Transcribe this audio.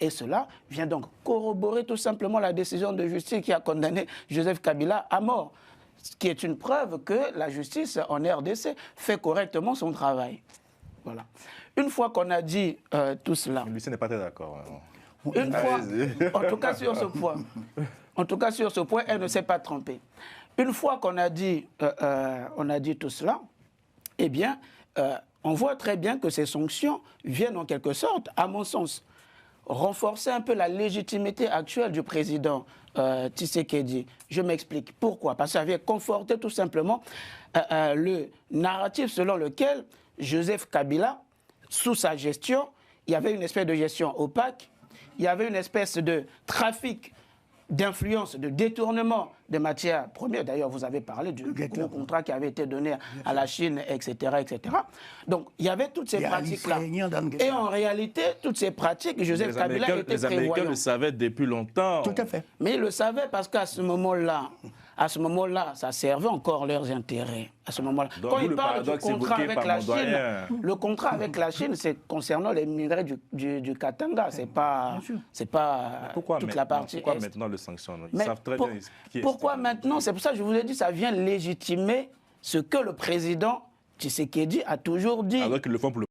Et cela vient donc corroborer tout simplement la décision de justice qui a condamné Joseph Kabila à mort. Ce qui est une preuve que la justice en RDC fait correctement son travail. Voilà. Une fois qu'on a dit tout cela... Lucien n'est pas très d'accord. Une fois, en tout cas sur ce point, elle ne s'est pas trompée. Une fois qu'on a dit, tout cela, eh bien, on voit très bien que ces sanctions viennent en quelque sorte, à mon sens, renforcer un peu la légitimité actuelle du président Tshisekedi. Je m'explique. Pourquoi? Parce que ça vient conforter tout simplement le narratif selon lequel Joseph Kabila, sous sa gestion, il y avait une espèce de gestion opaque, il y avait une espèce de trafic d'influence, de détournement de matières premières. D'ailleurs, vous avez parlé du gros contrat qui avait été donné à la Chine, etc., etc. Donc, il y avait toutes ces pratiques-là. Et en réalité, toutes ces pratiques, Joseph Kabila était prévoyant. Les Américains le savaient depuis longtemps. Tout à fait. Mais ils le savaient parce qu'à ce moment-là, ça servait encore leurs intérêts. À ce moment-là. Quand ils parlent du contrat avec la Chine, le contrat avec la Chine, c'est concernant les minerais du Katanga. C'est pas toute la partie pourquoi est. Maintenant le sanctionnent? Ils savent très bien qui est. Pourquoi maintenant? C'est pour ça que je vous ai dit, ça vient légitimer ce que le président Tshisekedi a toujours dit. Alors qu'ils le font pour le